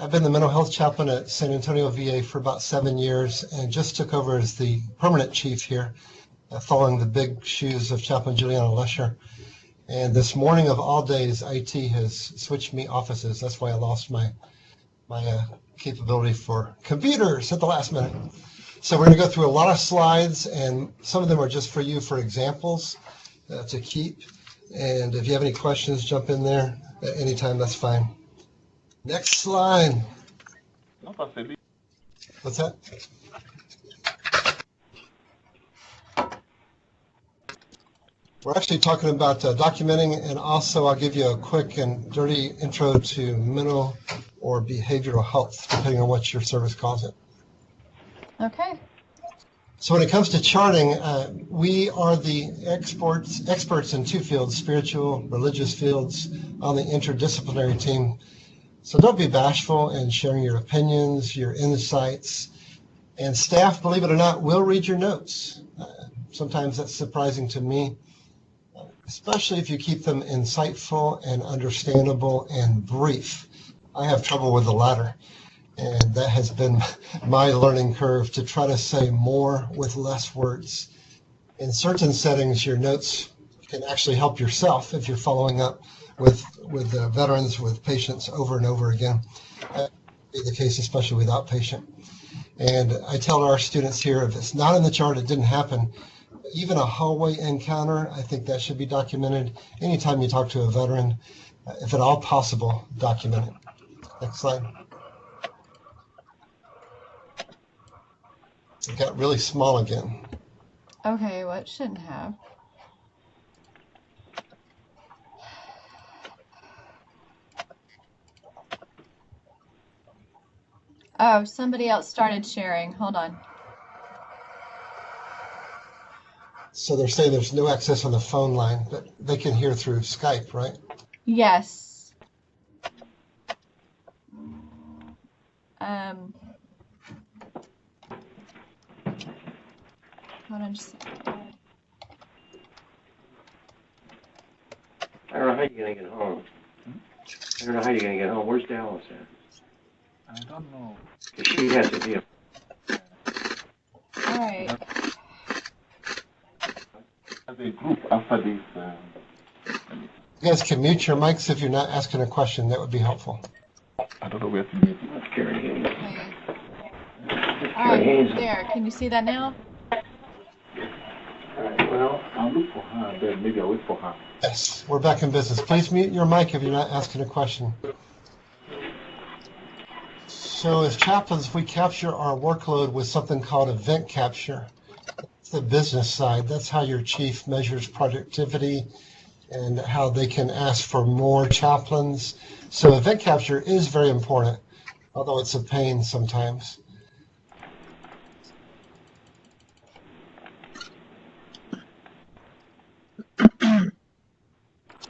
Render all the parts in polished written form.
I've been the mental health chaplain at San Antonio VA for about 7 years and just took over as the permanent chief here, following the big shoes of Chaplain Juliana Lesher. And this morning of all days, IT has switched me offices. That's why I lost my capability for computers at the last minute. So we're going to go through a lot of slides, and some of them are just for you for examples to keep. And if you have any questions, jump in there at any time. That's fine. Next slide. What's that? We're actually talking about documenting, and also I'll give you a quick and dirty intro to mental or behavioral health, depending on what your service calls it. Okay. So when it comes to charting, we are the experts in two fields, spiritual, religious fields, on the interdisciplinary team. So don't be bashful in sharing your opinions, your insights, and staff, believe it or not, will read your notes. Sometimes that's surprising to me, especially if you keep them insightful and understandable and brief. I have trouble with the latter, and that has been my learning curve, to try to say more with less words. In certain settings, your notes can actually help yourself if you're following up with veterans, with patients over and over again. That would be the case, especially with outpatient. And I tell our students here, if it's not in the chart, it didn't happen. Even a hallway encounter, I think that should be documented. Anytime you talk to a veteran, if at all possible, document it. Next slide. It got really small again. Okay, well, it shouldn't have. Oh, somebody else started sharing. Hold on. So they're saying there's no access on the phone line, but they can hear through Skype, right? Yes. Hold on just a second. I don't know how you're going to get home. I don't know how you're going to get home. Where's Dallas at? I don't know. She has to be. All right. As a group after this. You guys can mute your mics if you're not asking a question. That would be helpful. I don't know where to meet. Let's carry Haynes. Okay. All right, there. Can you see that now? All right, well, I'll look for her, then maybe I'll wait for her. Yes, we're back in business. Please mute your mic if you're not asking a question. So as chaplains, we capture our workload with something called event capture. It's the business side. That's how your chief measures productivity and how they can ask for more chaplains. So event capture is very important, although it's a pain sometimes.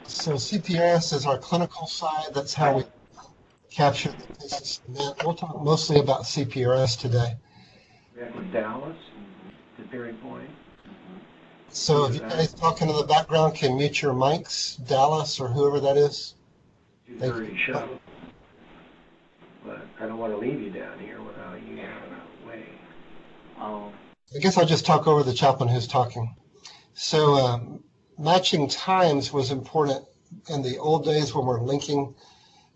So CPRS is our clinical side. That's how we capture the cases. We'll talk mostly about CPRS today. we're at Dallas, to Perry Point. So if you guys talking in the background can mute your mics, Dallas or whoever that is. 2:30 show. But I don't want to leave you down here without you away. I guess I'll just talk over the chaplain who's talking. So matching times was important in the old days when we're linking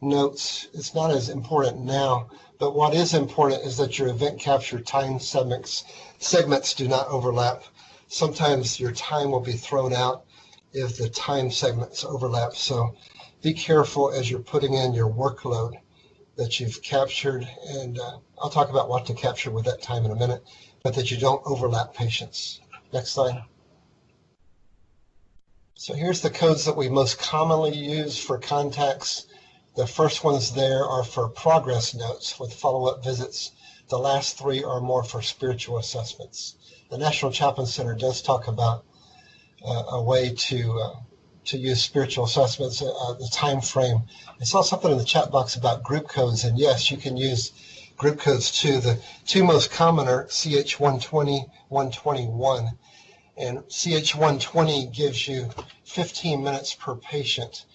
notes. It's not as important now, but what is important is that your event capture time segments do not overlap. Sometimes your time will be thrown out if the time segments overlap. So be careful as you're putting in your workload that you've captured, and I'll talk about what to capture with that time in a minute, but that you don't overlap patients. Next slide. So here's the codes that we most commonly use for contacts. The first ones there are for progress notes with follow-up visits. The last three are more for spiritual assessments. The National Chaplain Center does talk about a way to use spiritual assessments, the time frame. I saw something in the chat box about group codes, and yes, you can use group codes too. The two most common are CH120, 121, and CH120 gives you 15 minutes per patient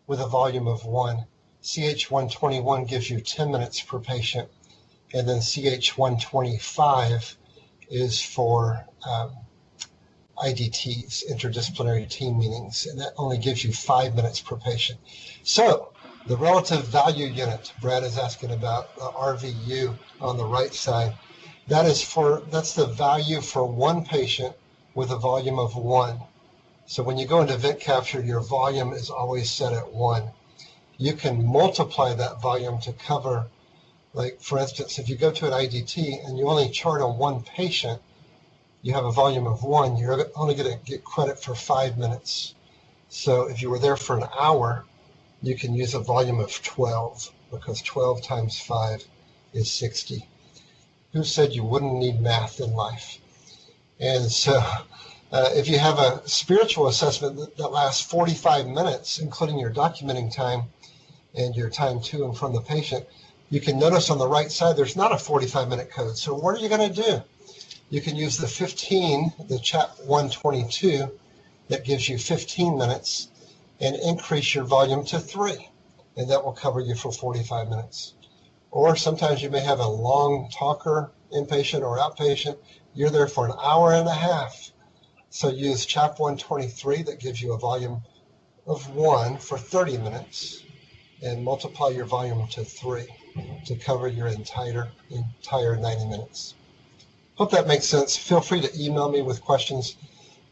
with a volume of 1. CH121 gives you 10 minutes per patient, and then CH125 is for IDTs, interdisciplinary team meetings, and that only gives you 5 minutes per patient. So the relative value unit, Brad is asking about RVU on the right side. That's the value for one patient with a volume of 1. So when you go into vent capture, your volume is always set at 1. You can multiply that volume to cover, like for instance, if you go to an IDT and you only chart on one patient, you have a volume of 1, you're only going to get credit for 5 minutes. So if you were there for an hour, you can use a volume of 12, because 12 times 5 is 60. Who said you wouldn't need math in life? And so if you have a spiritual assessment that lasts 45 minutes, including your documenting time and your time to and from the patient, you can notice on the right side there's not a 45-minute code. So what are you going to do? You can use the 15, the Chap 122, that gives you 15 minutes, and increase your volume to 3, and that will cover you for 45 minutes. Or sometimes you may have a long talker, inpatient or outpatient. You're there for an hour and a half. So use Chap 123 that gives you a volume of 1 for 30 minutes, and multiply your volume to 3 to cover your entire 90 minutes. Hope that makes sense. Feel free to email me with questions,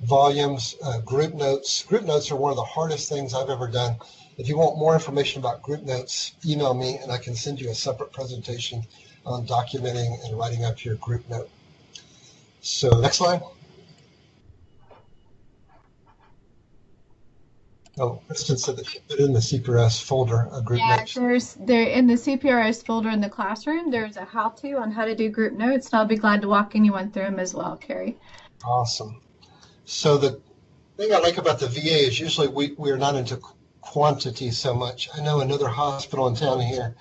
volumes, group notes. Group notes are one of the hardest things I've ever done. If you want more information about group notes, email me and I can send you a separate presentation on documenting and writing up your group note. So next slide. Oh, Kristen said that she put in the CPRS folder a group note. They're in the CPRS folder in the classroom. There's a how-to on how to do group notes, and I'll be glad to walk anyone through them as well, Carrie. Awesome. So the thing I like about the VA is usually we're not into quantity so much. I know another hospital in town here,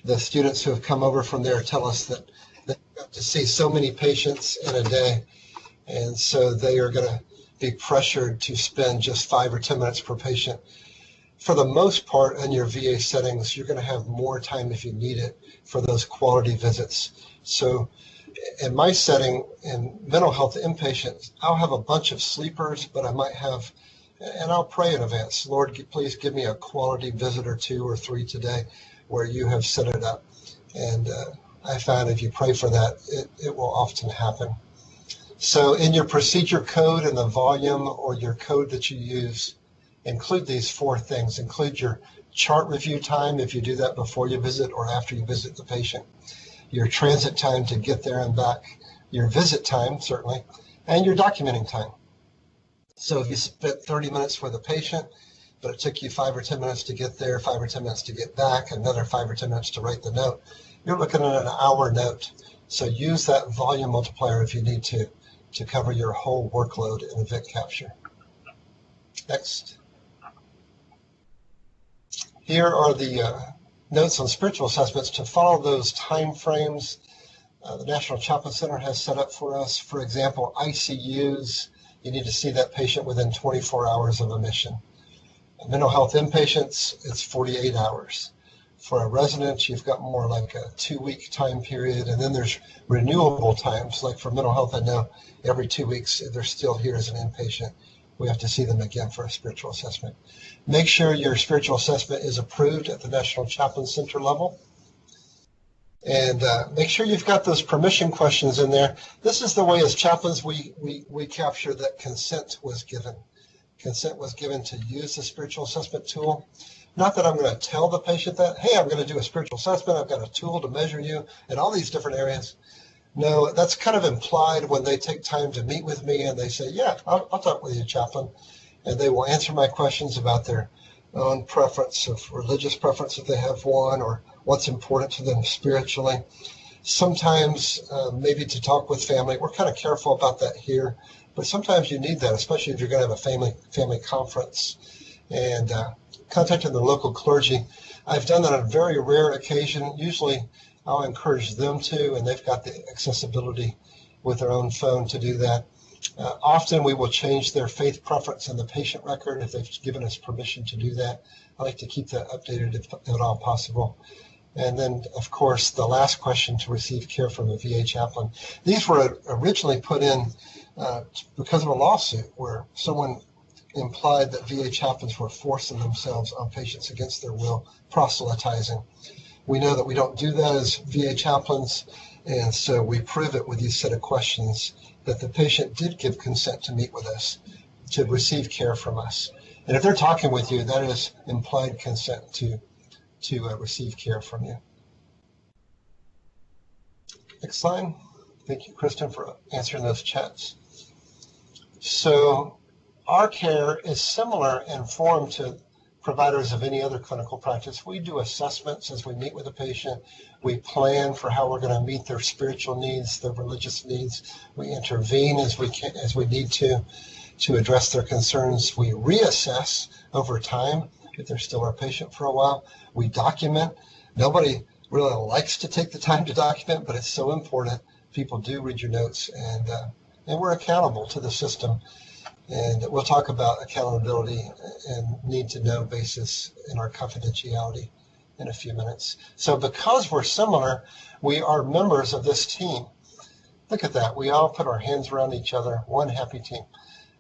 the students who have come over from there tell us that they got to see so many patients in a day, and so they are going to be pressured to spend just 5 or 10 minutes per patient. For the most part, in your VA settings, you're going to have more time if you need it for those quality visits. So in my setting, in mental health inpatients, I'll have a bunch of sleepers, but I might have, and I'll pray in advance, Lord, please give me a quality visit or 2 or 3 today where you have set it up. And I found if you pray for that, it will often happen. So in your procedure code and the volume or your code that you use, include these 4 things. Include your chart review time if you do that before you visit or after you visit the patient, your transit time to get there and back, your visit time, certainly, and your documenting time. So if you spent 30 minutes with a patient, but it took you 5 or 10 minutes to get there, 5 or 10 minutes to get back, another 5 or 10 minutes to write the note, you're looking at an hour note. So use that volume multiplier if you need to cover your whole workload in event capture. Next. Here are the notes on spiritual assessments to follow those time frames. The National Chaplain Center has set up for us. For example, ICUs, you need to see that patient within 24 hours of admission. Mental health inpatients, it's 48 hours. For a resident, you've got more like a 2-week time period, and then there's renewable times. Like for mental health, I know every 2 weeks, if they're still here as an inpatient, we have to see them again for a spiritual assessment. Make sure your spiritual assessment is approved at the National Chaplain Center level. And make sure you've got those permission questions in there. This is the way as chaplains we capture that consent was given. Consent was given to use the spiritual assessment tool. Not that I'm going to tell the patient that, hey, I'm going to do a spiritual assessment. I've got a tool to measure you in all these different areas. No, that's kind of implied when they take time to meet with me and they say, yeah, I'll talk with you, chaplain. And they will answer my questions about their own preference, of religious preference if they have one, or what's important to them spiritually. Sometimes maybe to talk with family. We're kind of careful about that here, but sometimes you need that, especially if you're going to have a family conference. And contacting the local clergy. I've done that on a very rare occasion. Usually I'll encourage them to, and they've got the accessibility with their own phone to do that. Often we will change their faith preference in the patient record if they've given us permission to do that. I like to keep that updated if at all possible. And then, of course, the last question to receive care from a VA chaplain. These were originally put in because of a lawsuit where someone implied that VA chaplains were forcing themselves on patients against their will, proselytizing. We know that we don't do that as VA chaplains, and so we prove it with these set of questions that the patient did give consent to meet with us, to receive care from us. And if they're talking with you, that is implied consent to receive care from you. Next slide. Thank you, Kristen, for answering those chats. So our care is similar in form to providers of any other clinical practice. We do assessments as we meet with a patient. We plan for how we're going to meet their spiritual needs, their religious needs. We intervene as we need to address their concerns. We reassess over time if they're still our patient for a while. We document. Nobody really likes to take the time to document, but it's so important. People do read your notes, and we're accountable to the system. And we'll talk about accountability and need to know basis in our confidentiality in a few minutes. So because we're similar, we are members of this team. Look at that. We all put our hands around each other, one happy team.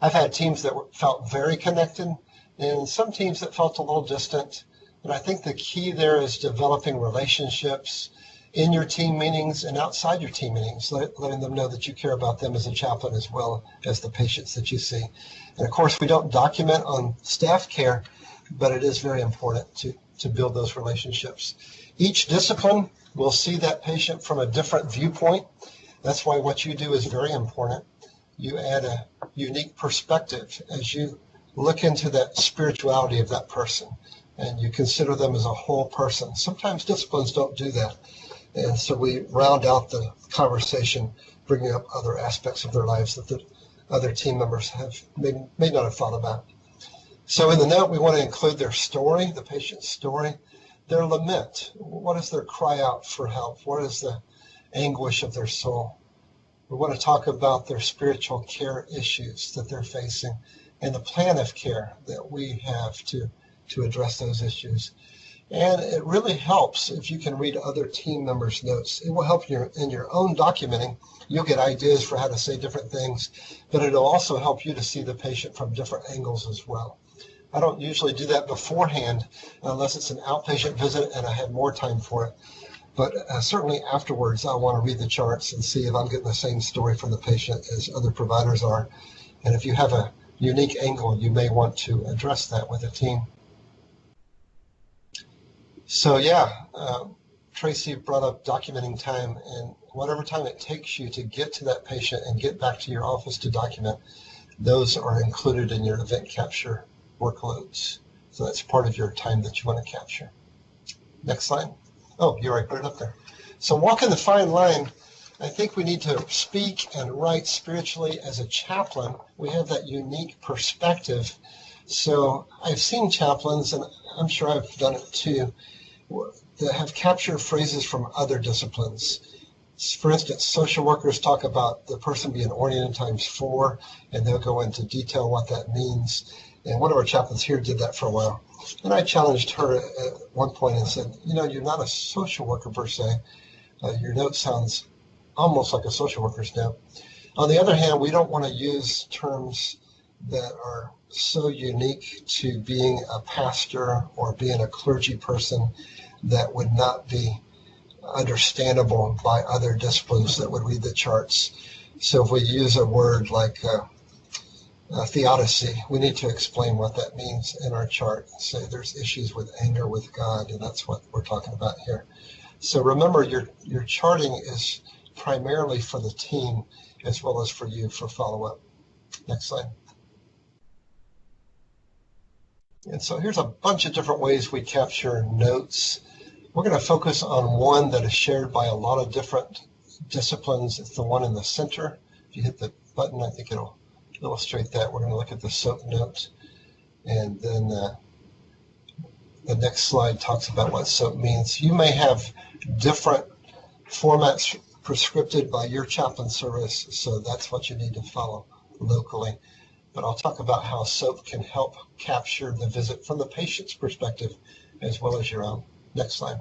I've had teams that felt very connected and some teams that felt a little distant. And I think the key there is developing relationships in your team meetings and outside your team meetings, letting them know that you care about them as a chaplain as well as the patients that you see. And of course, we don't document on staff care, but it is very important to build those relationships. Each discipline will see that patient from a different viewpoint. That's why what you do is very important. You add a unique perspective as you look into that spirituality of that person, and you consider them as a whole person. Sometimes disciplines don't do that. And so we round out the conversation, bringing up other aspects of their lives that the other team members may not have thought about. So in the note, we want to include their story, the patient's story, their lament. What is their cry out for help? What is the anguish of their soul? We want to talk about their spiritual care issues that they're facing and the plan of care that we have to address those issues. And it really helps if you can read other team members' notes. It will help you in your own documenting. You'll get ideas for how to say different things, but it'll also help you to see the patient from different angles as well. I don't usually do that beforehand unless it's an outpatient visit and I have more time for it. But certainly afterwards, I want to read the charts and see if I'm getting the same story from the patient as other providers are. And if you have a unique angle, you may want to address that with a team. So yeah, Tracy brought up documenting time, and whatever time it takes you to get to that patient and get back to your office to document, those are included in your event capture workloads. So that's part of your time that you want to capture. Next slide. Oh, you already put it up there. So walking the fine line, I think we need to speak and write spiritually as a chaplain. We have that unique perspective. So I've seen chaplains, and I'm sure I've done it too, that have captured phrases from other disciplines. For instance, social workers talk about the person being oriented times 4, and they'll go into detail what that means. And one of our chaplains here did that for a while. And I challenged her at one point and said, you know, you're not a social worker per se. Your note sounds almost like a social worker's note. On the other hand, we don't want to use terms that are so unique to being a pastor or being a clergy person that would not be understandable by other disciplines that would read the charts. So if we use a word like theodicy, we need to explain what that means in our chart. Say there's issues with anger with God, and that's what we're talking about here. So remember, your charting is primarily for the team as well as for you for follow-up. Next slide. And so here's a bunch of different ways we capture notes. We're going to focus on one that is shared by a lot of different disciplines. It's the one in the center. If you hit the button, I think it'll illustrate that. We're going to look at the SOAP note. And then the next slide talks about what SOAP means. You may have different formats prescripted by your chaplain service, so that's what you need to follow. locally. But I'll talk about how SOAP can help capture the visit from the patient's perspective as well as your own. Next slide.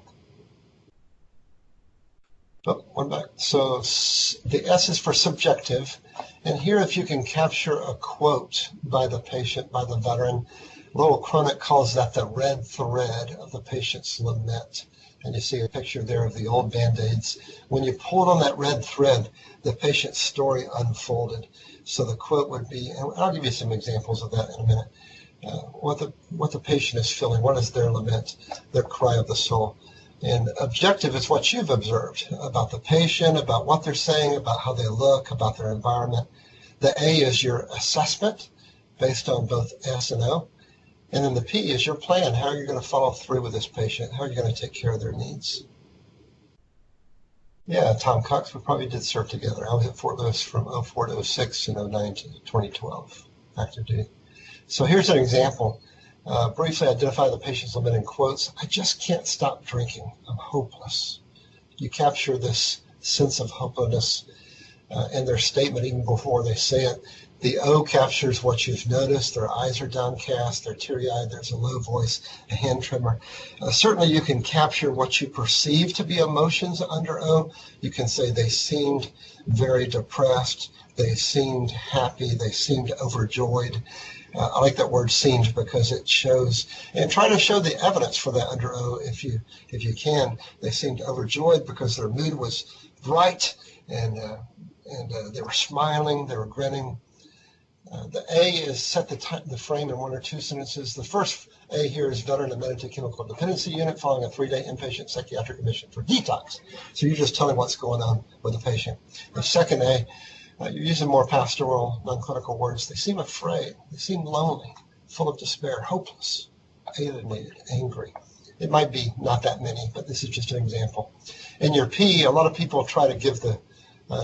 Oh, one back. So the S is for subjective. And here, if you can capture a quote by the patient, by the veteran, Lowell Cronick calls that the red thread of the patient's lament. And you see a picture there of the old Band-Aids. When you pulled on that red thread, the patient's story unfolded. So the quote would be, and I'll give you some examples of that in a minute, what the patient is feeling, what is their lament, their cry of the soul. And objective is what you've observed about the patient, about what they're saying, about how they look, about their environment. The A is your assessment based on both S and O. And then the P is your plan. How are you going to follow through with this patient? How are you going to take care of their needs? Yeah, Tom Cox, we probably did serve together. I was at Fort Lewis from 04 to 06 and 09 to 2012, active duty. So here's an example. Briefly identify the patient's lament in quotes. I just can't stop drinking. I'm hopeless. You capture this sense of hopelessness in their statement even before they say it. The O captures what you've noticed. Their eyes are downcast. They're teary-eyed. There's a low voice, a hand tremor. Certainly you can capture what you perceive to be emotions under O. You can say they seemed very depressed. They seemed happy. They seemed overjoyed. I like that word seemed because it shows, and try to show the evidence for that under O if you can. They seemed overjoyed because their mood was bright and they were smiling, they were grinning. The A is set the frame in one or two sentences. The first A here is veteran admitted to chemical dependency unit following a 3-day inpatient psychiatric admission for detox. So you're just telling what's going on with the patient. The second A, you're using more pastoral, non-clinical words. They seem afraid. They seem lonely, full of despair, hopeless, alienated, angry. It might be not that many, but this is just an example. In your P, a lot of people try to give the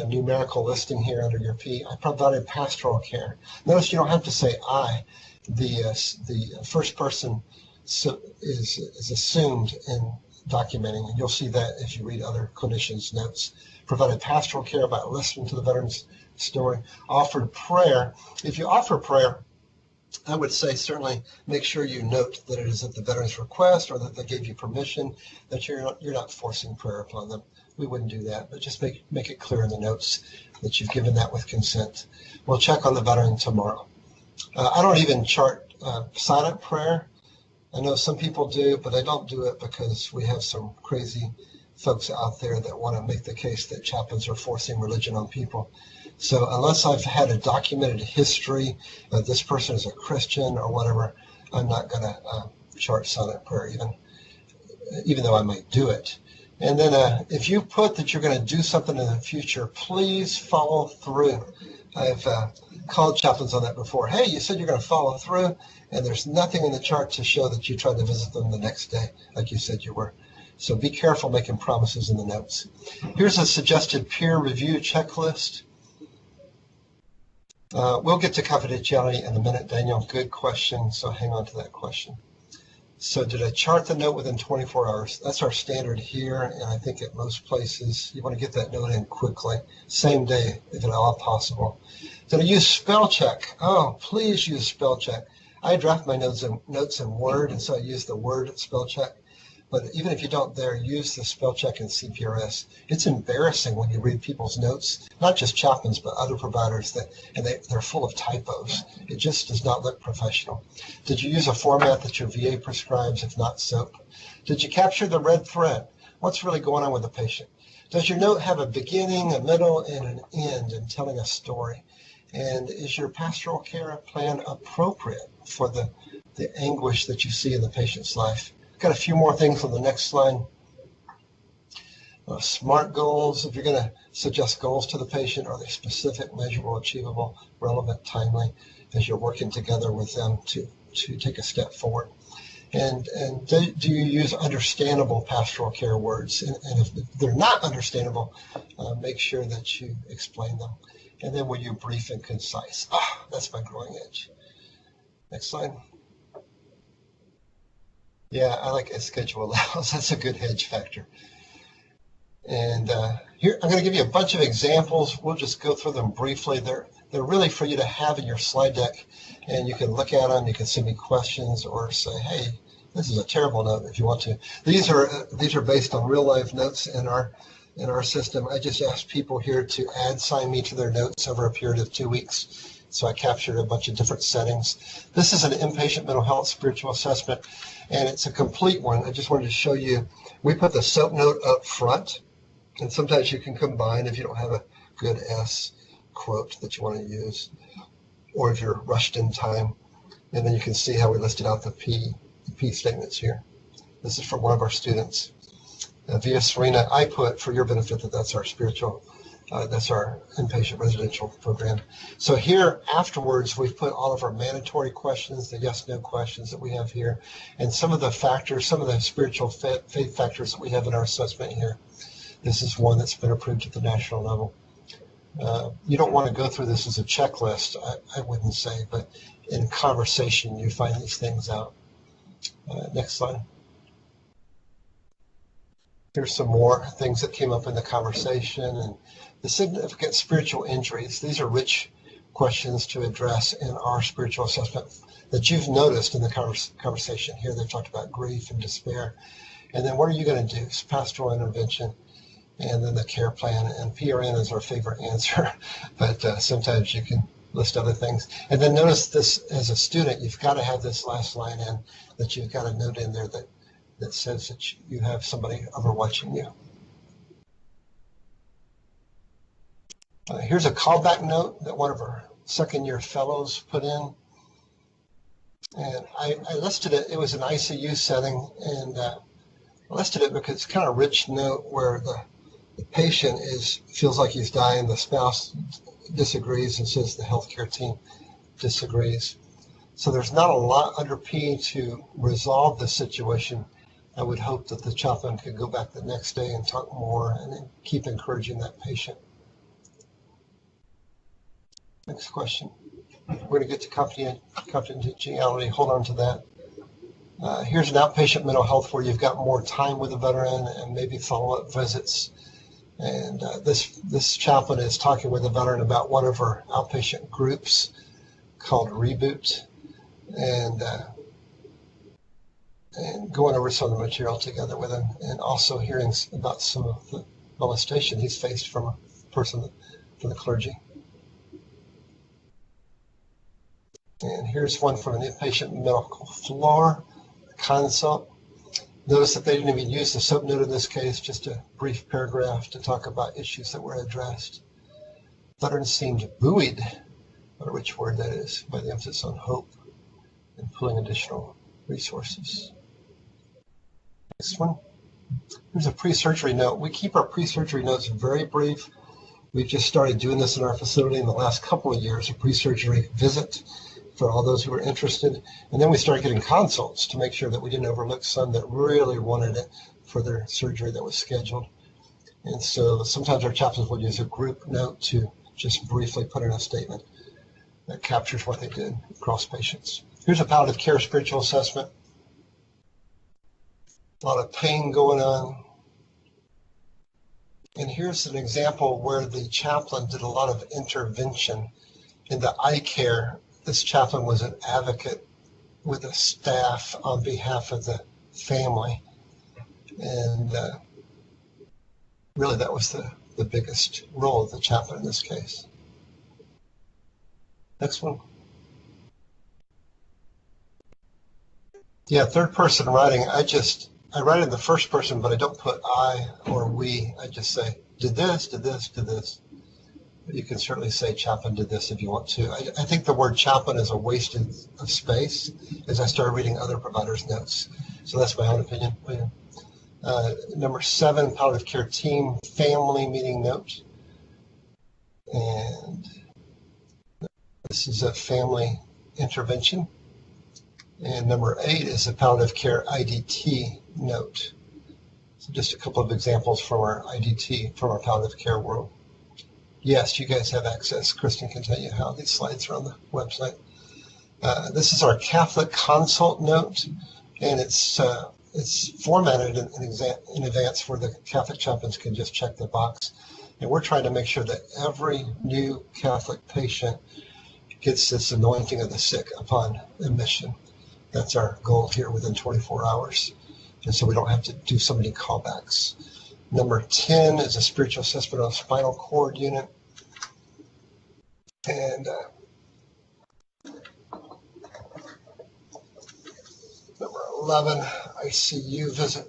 numerical listing here under your P. I provided pastoral care. Notice you don't have to say I. The first person is assumed in documenting, and you'll see that if you read other clinicians' notes. Provided pastoral care by listening to the veteran's story. Offered prayer. If you offer prayer, I would say certainly make sure you note that it is at the veteran's request or that they gave you permission, that you're not forcing prayer upon them. We wouldn't do that, but just make it clear in the notes that you've given that with consent. We'll check on the veteran tomorrow. I don't even chart silent prayer. I know some people do, but I don't do it because we have some crazy folks out there that want to make the case that chaplains are forcing religion on people. So unless I've had a documented history that this person is a Christian or whatever, I'm not going to chart silent prayer, even though I might do it. And then if you put that you're going to do something in the future, please follow through. I've called chaplains on that before. Hey, you said you're going to follow through, and there's nothing in the chart to show that you tried to visit them the next day, like you said you were. So be careful making promises in the notes. Here's a suggested peer review checklist. We'll get to confidentiality in a minute, Daniel. Good question, so hang on to that question. So did I chart the note within 24 hours? That's our standard here, and I think at most places you want to get that note in quickly, same day if at all possible. Did I use spell check? Oh, please use spell check. I draft my notes in Word, and so I use the Word spell check. But even if you don't there, use the spell check in CPRS. It's embarrassing when you read people's notes, not just chaplains, but other providers, they're full of typos. It just does not look professional. Did you use a format that your VA prescribes, if not SOAP? Did you capture the red thread? What's really going on with the patient? Does your note have a beginning, a middle, and an end in telling a story? And is your pastoral care plan appropriate for the anguish that you see in the patient's life? Got a few more things on the next slide. SMART goals. If you're going to suggest goals to the patient, are they specific, measurable, achievable, relevant, timely, as you're working together with them to take a step forward? And do you use understandable pastoral care words? And if they're not understandable, make sure that you explain them. And then will you brief and concise? That's my growing edge. Next slide. Yeah, I like as schedule allows. That's a good hedge factor. And Here, I'm going to give you a bunch of examples. We'll just go through them briefly. They're really for you to have in your slide deck, and you can look at them. You can send me questions or say, hey, this is a terrible note if you want to. These are based on real life notes in our system. I just asked people here to sign me to their notes over a period of 2 weeks. So I captured a bunch of different settings. This is an inpatient mental health spiritual assessment, and it's a complete one. I just wanted to show you. We put the SOAP note up front, and sometimes you can combine if you don't have a good S quote that you want to use, or if you're rushed in time. And then you can see how we listed out the P statements here. This is from one of our students. Via Serena, I put for your benefit that's our spiritual, that's our inpatient residential program. So here afterwards, we've put all of our mandatory questions, the yes/no questions that we have here, and some of the factors, some of the spiritual faith factors that we have in our assessment here. This is one that's been approved at the national level. You don't want to go through this as a checklist, I wouldn't say, but in conversation, you find these things out. Next slide. Here's some more things that came up in the conversation, and the significant spiritual injuries. These are rich questions to address in our spiritual assessment that you've noticed in the conversation here. They've talked about grief and despair. And then what are you going to do? It's pastoral intervention, and then the care plan. And PRN is our favorite answer, but sometimes you can list other things. And then notice this, as a student, you've got to have this last line in, that you've got a note in there that says that you have somebody overwatching you. Here's a callback note that one of our second-year fellows put in. And I listed it. It was an ICU setting, and I listed it because it's kind of a rich note where the patient feels like he's dying. The spouse disagrees and says the healthcare team disagrees. So there's not a lot under P to resolve this situation. I would hope that the chaplain could go back the next day and talk more and then keep encouraging that patient. Next question. We're going to get to confidentiality. Hold on to that. Here's an outpatient mental health where you've got more time with a veteran and maybe follow-up visits. And this chaplain is talking with a veteran about one of our outpatient groups called Reboot, and going over some of the material together with him, and also hearing about some of the molestation he's faced from a person from the clergy. And here's one from an inpatient medical floor consult. Notice that they didn't even use the SOAP note in this case, just a brief paragraph to talk about issues that were addressed. Veteran seemed buoyed, what a rich word that is, by the emphasis on hope and pulling additional resources. Next one. Here's a pre-surgery note. We keep our pre-surgery notes very brief. We've just started doing this in our facility in the last couple of years, a pre-surgery visit for all those who are interested. And then we started getting consults to make sure that we didn't overlook some that really wanted it for their surgery that was scheduled. And so sometimes our chaplains will use a group note to just briefly put in a statement that captures what they did across patients. Here's a palliative care spiritual assessment. A lot of pain going on. And here's an example where the chaplain did a lot of intervention. In the eye care, this chaplain was an advocate with the staff on behalf of the family. And really that was the biggest role of the chaplain in this case. Next one. Yeah, third person writing. I write in the first person, but I don't put I or we. I just say, did this, did this, did this. But you can certainly say chaplain did this if you want to. I think the word chaplain is a waste of space as I started reading other providers' notes. So that's my own opinion. Number 7, palliative care team family meeting note. And this is a family intervention. And number 8 is a palliative care IDT note. So just a couple of examples from our IDT, from our palliative care world. Yes, you guys have access. Kristen can tell you how these slides are on the website. This is our Catholic consult note, and it's it's formatted in advance where the Catholic chaplains can just check the box. And we're trying to make sure that every new Catholic patient gets this anointing of the sick upon admission. That's our goal here within 24 hours. And so we don't have to do so many callbacks. Number 10 is a spiritual assessment of spinal cord unit. And number 11, ICU visit,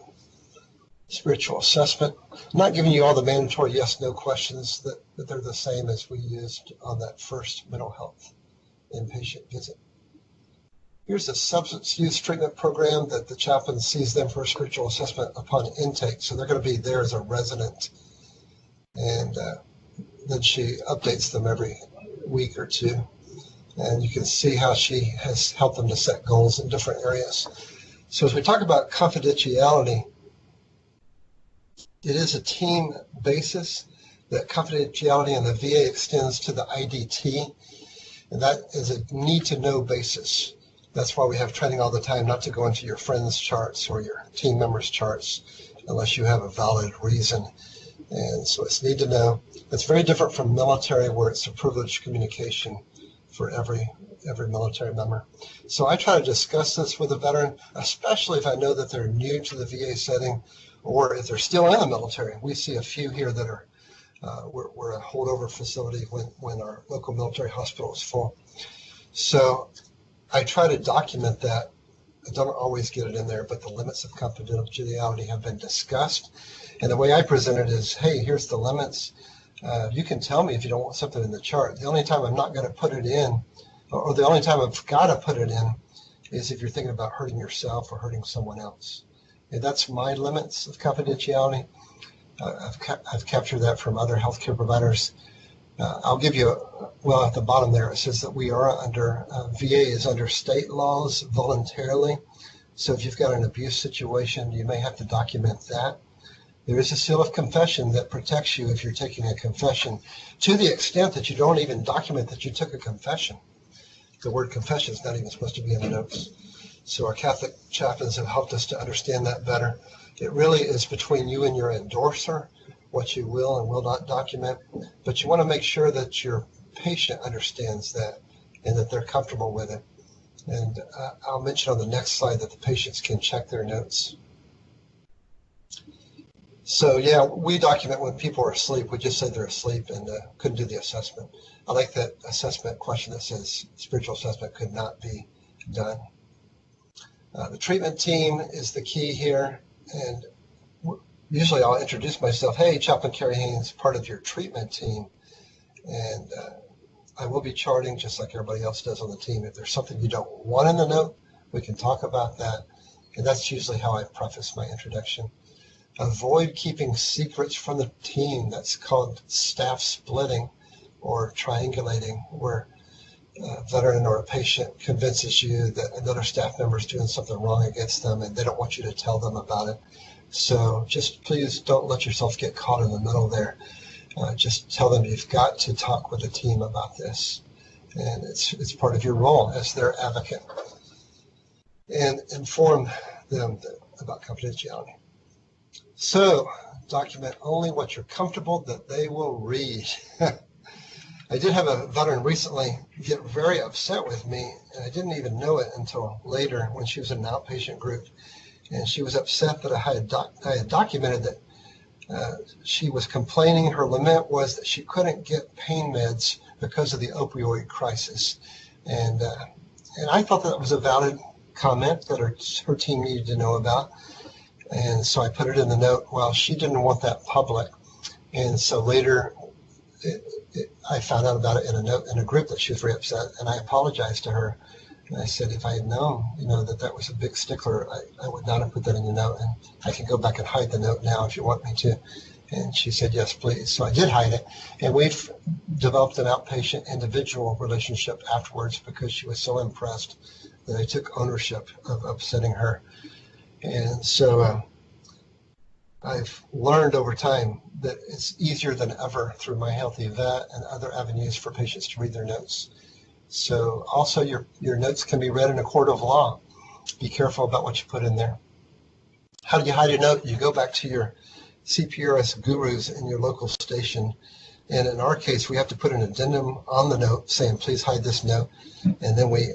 spiritual assessment. I'm not giving you all the mandatory yes/no questions that they're the same as we used on that first mental health inpatient visit. Here's a substance use treatment program that the chaplain sees them for a spiritual assessment upon intake. So they're going to be there as a resident. And then she updates them every week or two. And you can see how she has helped them to set goals in different areas. So as we talk about confidentiality, it is a team basis. That confidentiality in the VA extends to the IDT, and that is a need-to-know basis. That's why we have training all the time not to go into your friends' charts or your team members' charts unless you have a valid reason. And so it's need to know. It's very different from military where it's a privileged communication for every military member. So I try to discuss this with a veteran, especially if I know that they're new to the VA setting or if they're still in the military. We see a few here that are, we're a holdover facility when our local military hospital is full. So I try to document that. I don't always get it in there, but the limits of confidentiality have been discussed. And the way I present it is, hey, here's the limits. You can tell me if you don't want something in the chart. The only time I'm not going to put it in, or the only time I've got to put it in, is if you're thinking about hurting yourself or hurting someone else. And that's my limits of confidentiality. I've captured that from other healthcare providers. I'll give you, well, at the bottom there, it says that we are under, VA is under state laws voluntarily. So if you've got an abuse situation, you may have to document that. There is a seal of confession that protects you if you're taking a confession, to the extent that you don't even document that you took a confession. The word confession is not even supposed to be in the notes. So our Catholic chaplains have helped us to understand that better. It really is between you and your endorser, what you will and will not document, but you want to make sure that your patient understands that and that they're comfortable with it. And I'll mention on the next slide that the patients can check their notes. So yeah, we document when people are asleep. We just said they're asleep and couldn't do the assessment. I like that assessment question that says spiritual assessment could not be done. The treatment team is the key here. And usually I'll introduce myself. Hey, Chaplain Kerry Haynes, part of your treatment team. And I will be charting just like everybody else does on the team. If there's something you don't want in the note, we can talk about that. And that's usually how I preface my introduction. Avoid keeping secrets from the team. That's called staff splitting or triangulating, where a veteran or a patient convinces you that another staff member is doing something wrong against them and they don't want you to tell them about it. So just please don't let yourself get caught in the middle there. Just tell them you've got to talk with the team about this. And it's part of your role as their advocate. And inform them about confidentiality. So document only what you're comfortable that they will read. I did have a veteran recently get very upset with me, and I didn't even know it until later when she was in an outpatient group. And she was upset that I had documented that she was complaining. Her lament was that she couldn't get pain meds because of the opioid crisis. And I thought that was a valid comment that her team needed to know about. And so I put it in the note. Well, she didn't want that public. And so later I found out about it in a note in a group that she was very upset. And I apologized to her. And I said, if I had known, that was a big stickler, I would not have put that in the note. And I can go back and hide the note now if you want me to. And she said, yes, please. So I did hide it. And we've developed an outpatient individual relationship afterwards because she was so impressed that I took ownership of upsetting her. And so I've learned over time that it's easier than ever through My Healthy Vet and other avenues for patients to read their notes. So also your notes can be read in a court of law. Be careful about what you put in there. How do you hide a note? You go back to your CPRS gurus in your local station. And in our case, we have to put an addendum on the note saying, please hide this note. And then we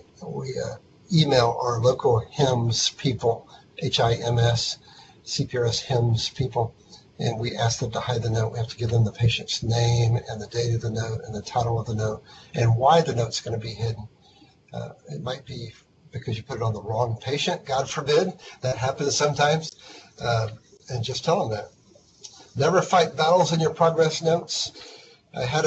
email our local HIMSS people, HIMS, CPRS HIMSS people, and we ask them to hide the note. We have to give them the patient's name and the date of the note and the title of the note and why the note's going to be hidden. It might be because you put it on the wrong patient, God forbid. That happens sometimes. And just tell them that. Never fight battles in your progress notes. I had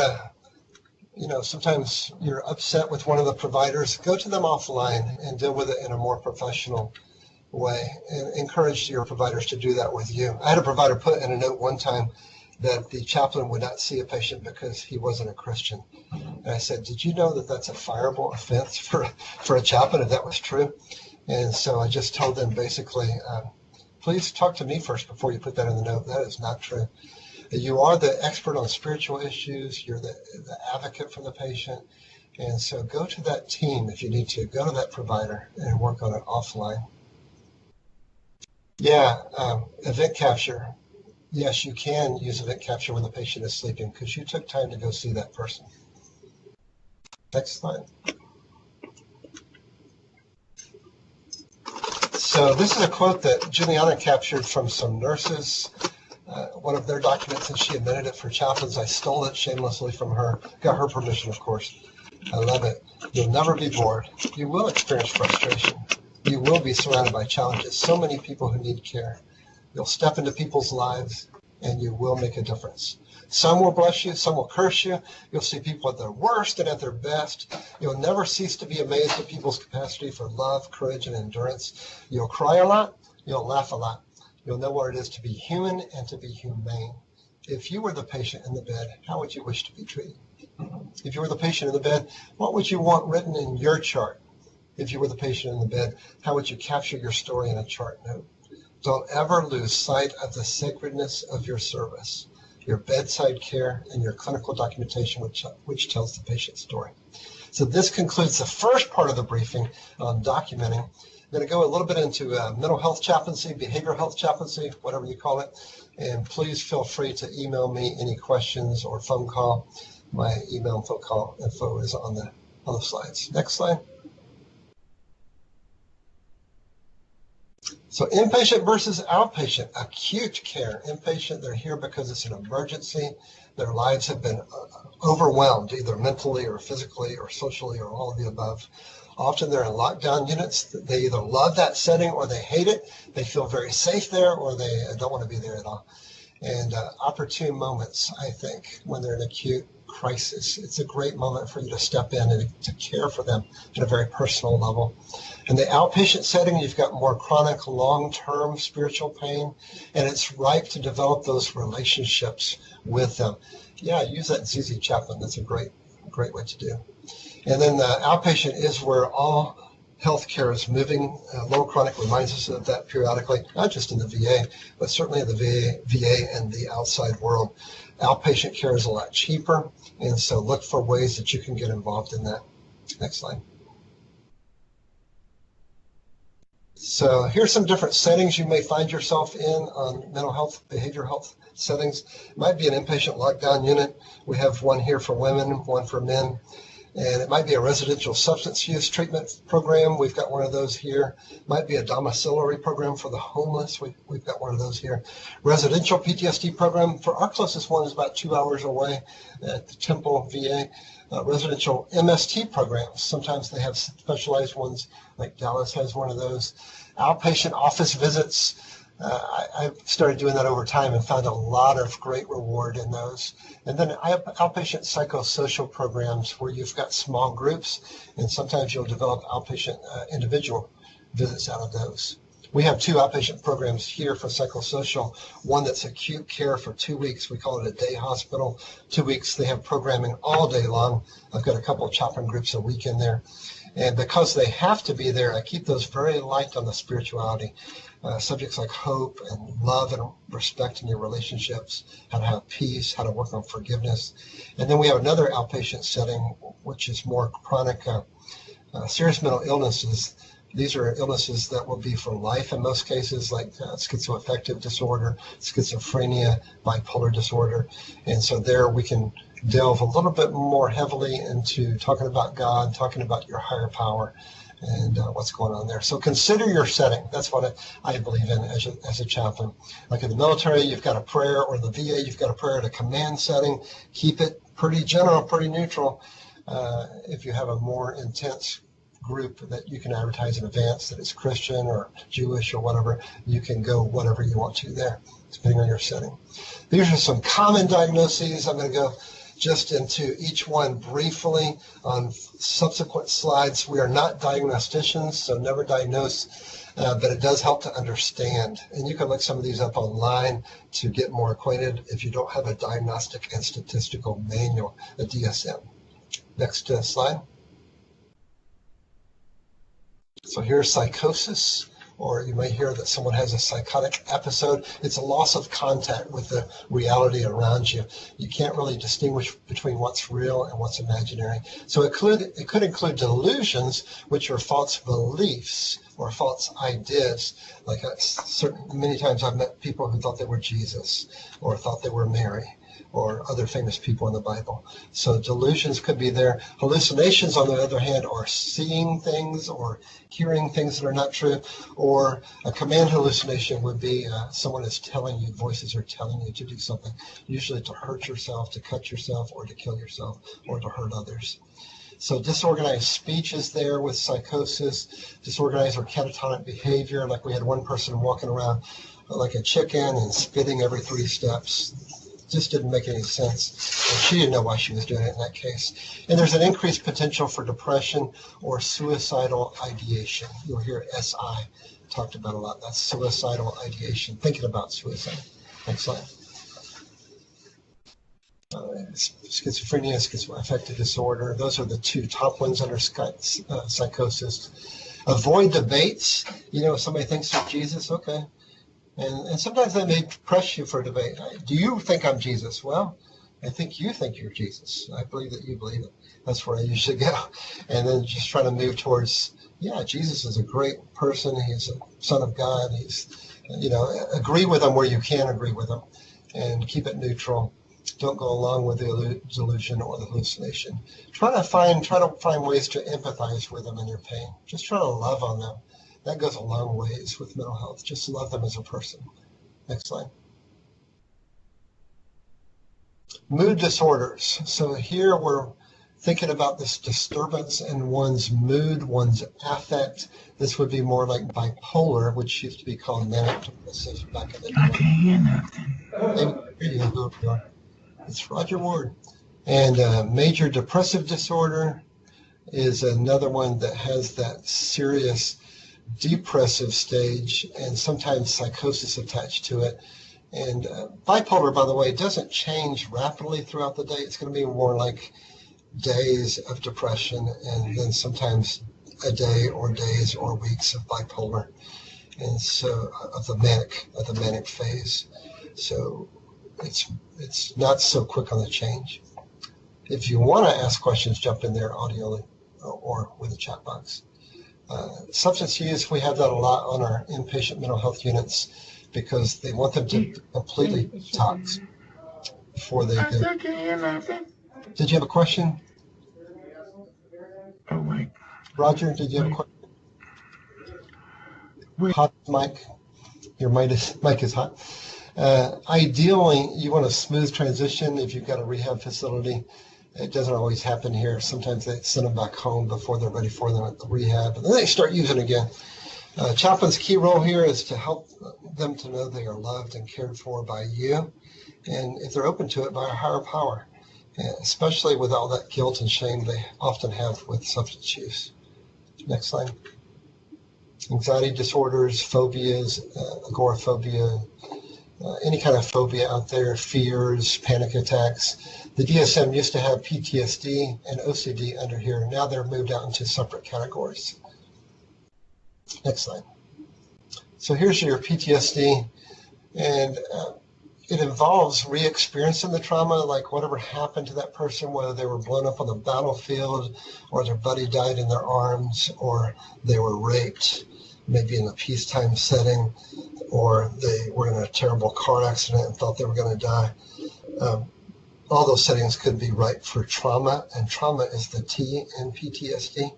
sometimes you're upset with one of the providers. Go to them offline and deal with it in a more professional way, and encourage your providers to do that with you. I had a provider put in a note one time that the chaplain would not see a patient because he wasn't a Christian. And I said, did you know that that's a fireable offense for a chaplain if that was true? And so I just told them basically, please talk to me first before you put that in the note. That is not true. You are the expert on spiritual issues. You're the advocate for the patient. And so go to that team if you need to. Go to that provider and work on it offline. Yeah, event capture. Yes, you can use event capture when the patient is sleeping because you took time to go see that person. Next slide. So this is a quote that Juliana captured from some nurses, one of their documents, and she admitted it for chaplains. I stole it shamelessly from her, got her permission, of course. I love it. You'll never be bored. You will experience frustration. You will be surrounded by challenges. So many people who need care. You'll step into people's lives and you will make a difference. Some will bless you, some will curse you. You'll see people at their worst and at their best. You'll never cease to be amazed at people's capacity for love, courage, and endurance. You'll cry a lot, you'll laugh a lot. You'll know what it is to be human and to be humane. If you were the patient in the bed, how would you wish to be treated? If you were the patient in the bed, what would you want written in your chart? If you were the patient in the bed, how would you capture your story in a chart note? Don't ever lose sight of the sacredness of your service, your bedside care, and your clinical documentation, which tells the patient's story. So this concludes the first part of the briefing on documenting. I'm going to go a little bit into mental health chaplaincy, behavioral health chaplaincy, whatever you call it. And please feel free to email me any questions or phone call. My email and phone call info is on the slides. Next slide. So inpatient versus outpatient, acute care. Inpatient, they're here because it's an emergency. Their lives have been overwhelmed, either mentally or physically or socially or all of the above. Often they're in lockdown units. They either love that setting or they hate it. They feel very safe there or they don't want to be there at all. And opportune moments, I think, when they're in acute crisis, it's a great moment for you to step in and to care for them at a very personal level. In the outpatient setting, you've got more chronic, long-term spiritual pain, and it's ripe to develop those relationships with them. Yeah, use that ZZ Chaplain. That's a great way to do. And then the outpatient is where all healthcare is moving. Low chronic reminds us of that periodically, not just in the VA, but certainly in the VA and the outside world. Outpatient care is a lot cheaper, and so look for ways that you can get involved in that. Next slide. So here's some different settings you may find yourself in on mental health, behavioral health settings. It might be an inpatient lockdown unit. We have one here for women, one for men. And it might be a residential substance use treatment program. We've got one of those here. It might be a domiciliary program for the homeless. We've got one of those here. Residential PTSD program. For our closest one is about 2 hours away at the Temple VA. Residential MST programs. Sometimes they have specialized ones, like Dallas has one of those. Outpatient office visits. I've started doing that over time and found a lot of great reward in those. And then I have outpatient psychosocial programs where you've got small groups, and sometimes you'll develop outpatient individual visits out of those. We have 2 outpatient programs here for psychosocial, one that's acute care for 2 weeks. We call it a day hospital. 2 weeks, they have programming all day long. I've got a couple of chaplain groups a week in there. And because they have to be there, I keep those very light on the spirituality. Subjects like hope and love and respect in your relationships, how to have peace, how to work on forgiveness. And then we have another outpatient setting, which is more chronic, serious mental illnesses. These are illnesses that will be for life in most cases, like schizoaffective disorder, schizophrenia, bipolar disorder. And so there we can delve a little bit more heavily into talking about God, talking about your higher power, and what's going on there. So consider your setting. That's what I believe in as a chaplain. Like in the military, you've got a prayer, or the VA, you've got a prayer at a command setting. Keep it pretty general, pretty neutral. If you have a more intense group that you can advertise in advance that it's Christian or Jewish or whatever, you can go whatever you want to there, depending on your setting. These are some common diagnoses. I'm going to go just into each one briefly on subsequent slides. We are not diagnosticians, so never diagnose, but it does help to understand. And you can look some of these up online to get more acquainted if you don't have a diagnostic and statistical manual, a DSM. Next slide. So here's psychosis, or you may hear that someone has a psychotic episode. It's a loss of contact with the reality around you. You can't really distinguish between what's real and what's imaginary. So it could include delusions, which are false beliefs or false ideas. Like many times I've met people who thought they were Jesus, or thought they were Mary, or other famous people in the Bible. So delusions could be there. Hallucinations, on the other hand, are seeing things or hearing things that are not true. Or a command hallucination would be someone is telling you, voices are telling you to do something, usually to hurt yourself, to cut yourself, or to kill yourself, or to hurt others. So disorganized speech is there with psychosis, disorganized or catatonic behavior, like we had one person walking around like a chicken and spitting every 3 steps. Just didn't make any sense. And she didn't know why she was doing it in that case. And there's an increased potential for depression or suicidal ideation. You'll hear SI talked about a lot. That's suicidal ideation, thinking about suicide. Next slide. Schizophrenia, schizoaffective disorder. Those are the 2 top ones under psychosis. Avoid debates. You know, if somebody thinks they're Jesus, okay. And sometimes they may press you for a debate. Do you think I'm Jesus? Well, I think you think you're Jesus. I believe that you believe it. That's where I usually go. And then just try to move towards, yeah, Jesus is a great person. He's a son of God. He's, agree with him where you can agree with him, and keep it neutral. Don't go along with the delusion or the hallucination. Try to find ways to empathize with them in their pain. Just try to love on them. That goes a long ways with mental health. Just love them as a person. Next slide. Mood disorders. So here we're thinking about this disturbance in one's mood, one's affect. This would be more like bipolar, which used to be called manic depressive back in the day. I can't hear nothing. It's Roger Ward. And major depressive disorder is another one that has that serious depressive stage and sometimes psychosis attached to it. And bipolar, by the way, doesn't change rapidly throughout the day. It's going to be more like days of depression and then sometimes a day or days or weeks of bipolar, and so of the manic phase. So it's not so quick on the change. If you want to ask questions, jump in there audially or with a chat box. Substance use, we have that a lot on our inpatient mental health units because they want them to completely detox before they do. Did you have a question? Oh my. Roger, did you have a question? Hot mic. Your mic is hot. Ideally, you want a smooth transition if you've got a rehab facility. It doesn't always happen here. Sometimes they send them back home before they're ready for them at the rehab, and then they start using again. Chaplain's key role here is to help them to know they are loved and cared for by you, and if they're open to it, by a higher power, especially with all that guilt and shame they often have with substance use. Next slide. Anxiety disorders, phobias, agoraphobia, any kind of phobia out there, fears, panic attacks. The DSM used to have PTSD and OCD under here. Now they're moved out into separate categories. Next slide. So here's your PTSD. And it involves re-experiencing the trauma, like whatever happened to that person, whether they were blown up on the battlefield or their buddy died in their arms or they were raped, maybe in a peacetime setting, or they were in a terrible car accident and thought they were going to die. All those settings could be ripe for trauma, and trauma is the T in PTSD.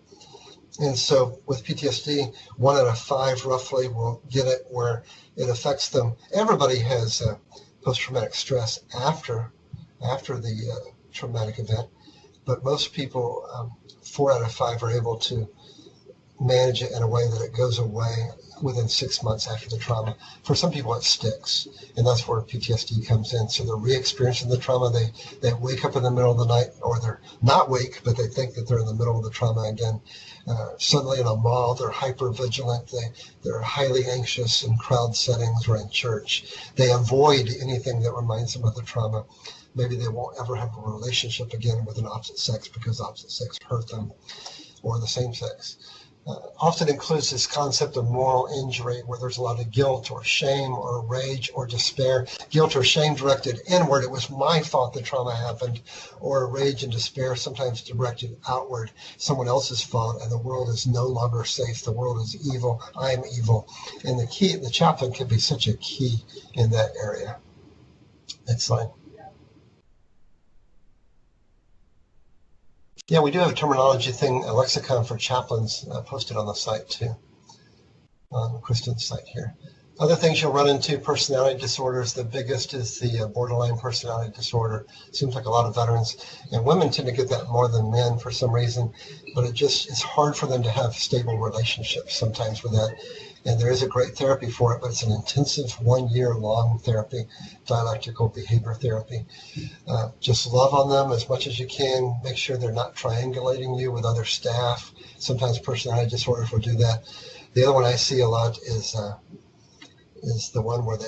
And so with PTSD, 1 out of 5 roughly will get it where it affects them. Everybody has post-traumatic stress after the traumatic event, but most people, 4 out of 5 are able to manage it in a way that it goes away within 6 months after the trauma. For some people, it sticks, and that's where PTSD comes in. So they're re-experiencing the trauma. They wake up in the middle of the night, or they're not wake, but they think that they're in the middle of the trauma again. Suddenly in a mall, they're hyper-vigilant. They're highly anxious in crowd settings or in church. They avoid anything that reminds them of the trauma. Maybe they won't ever have a relationship again with an opposite sex because opposite sex hurt them, or the same sex. Often includes this concept of moral injury, where there's a lot of guilt or shame or rage or despair. Guilt or shame directed inward, it was my fault the trauma happened, or rage and despair sometimes directed outward, someone else's fault, and the world is no longer safe. The world is evil. I am evil. And the chaplain can be such a key in that area. Next slide. Yeah, we do have a terminology thing, a lexicon for chaplains posted on the site too, on Kristen's site here. Other things you'll run into, personality disorders. The biggest is the borderline personality disorder. Seems like a lot of veterans and women tend to get that more than men for some reason, but it's hard for them to have stable relationships sometimes with that. And there is a great therapy for it, but it's an intensive 1-year-long therapy, dialectical behavior therapy. Just love on them as much as you can. Make sure they're not triangulating you with other staff. Sometimes personality disorders will do that. The other one I see a lot is the one where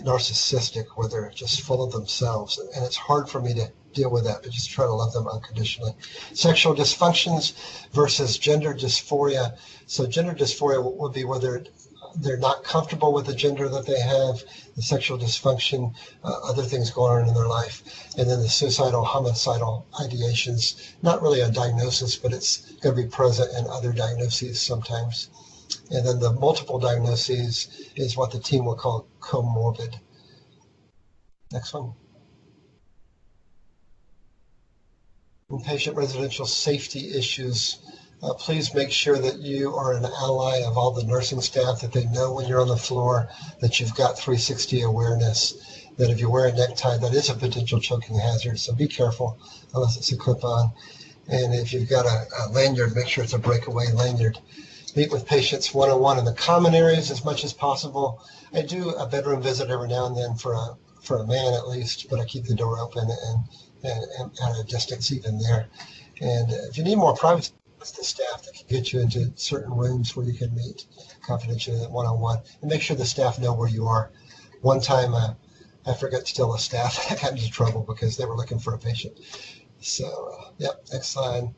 narcissistic, where they're just full of themselves. And it's hard for me to deal with that, but just try to love them unconditionally. Sexual dysfunctions versus gender dysphoria. So gender dysphoria would be whether they're not comfortable with the gender that they have, the sexual dysfunction, other things going on in their life. And then the suicidal, homicidal ideations, not really a diagnosis, but it's going to be present in other diagnoses sometimes. And then the multiple diagnoses is what the team will call comorbid. Next one. Inpatient residential safety issues. Please make sure that you are an ally of all the nursing staff, that they know when you're on the floor, that you've got 360 awareness, that if you wear a necktie, that is a potential choking hazard. So be careful unless it's a clip-on. And if you've got a lanyard, make sure it's a breakaway lanyard. Meet with patients one-on-one in the common areas as much as possible. I do a bedroom visit every now and then for a man at least, but I keep the door open and at a distance even there. And if you need more privacy, it's the staff that can get you into certain rooms where you can meet confidentially one-on-one, and make sure the staff know where you are. One time I forgot to tell the staff I got into trouble because they were looking for a patient. So, yep, next slide.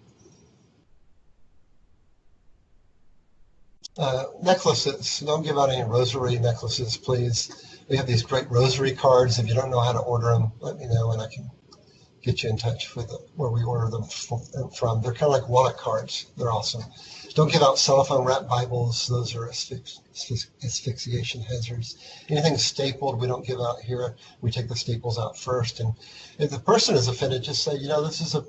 Necklaces. Don't give out any rosary necklaces, please. We have these great rosary cards. If you don't know how to order them, let me know and I can get you in touch with where we order them from. They're kind of like wallet cards. They're awesome. Don't give out cellophane wrapped Bibles. Those are asphyxiation hazards. Anything stapled, we don't give out here. We take the staples out first. And if the person is offended, just say, this is a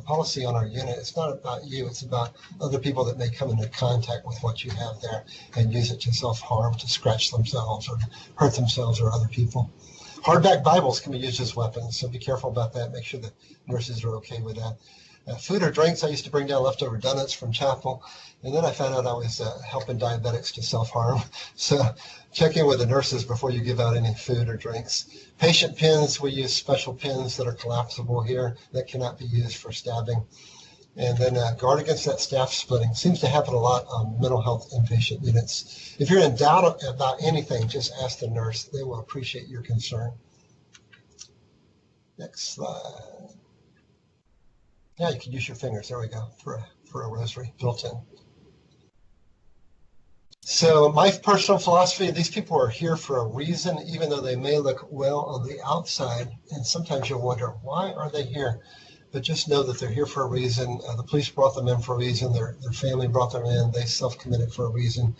policy on our unit. It's not about you. It's about other people that may come into contact with what you have there and use it to self-harm, to scratch themselves or hurt themselves or other people. Hardback Bibles can be used as weapons, so be careful about that. Make sure the nurses are okay with that. Food or drinks, I used to bring down leftover donuts from chapel, and then I found out I was helping diabetics to self-harm. So check in with the nurses before you give out any food or drinks. Patient pins, we use special pins that are collapsible here that cannot be used for stabbing. And then guard against that staff splitting. Seems to happen a lot on mental health inpatient units. If you're in doubt about anything, just ask the nurse. They will appreciate your concern. Next slide. Yeah, you can use your fingers. There we go, for a rosary built in. So my personal philosophy, these people are here for a reason, even though they may look well on the outside. And sometimes you'll wonder, why are they here? But just know that they're here for a reason. The police brought them in for a reason. Their family brought them in. They self-committed for a reason.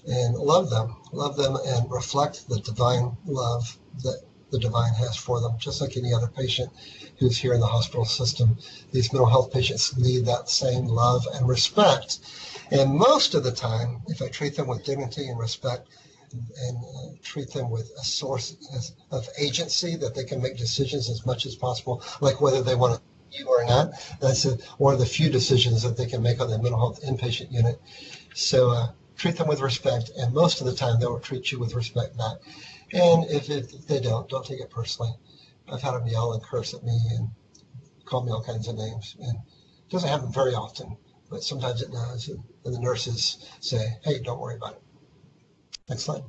And love them and reflect the divine love that the divine has for them, just like any other patient who's here in the hospital system. These mental health patients need that same love and respect. And most of the time, if I treat them with dignity and respect and treat them with a source of agency that they can make decisions as much as possible, like whether they want to you or not, that's one of the few decisions that they can make on the mental health inpatient unit. So treat them with respect, and most of the time they will treat you with respect back. And if they don't take it personally. I've had them yell and curse at me and call me all kinds of names. And it doesn't happen very often, but sometimes it does. And the nurses say, hey, don't worry about it. Next slide.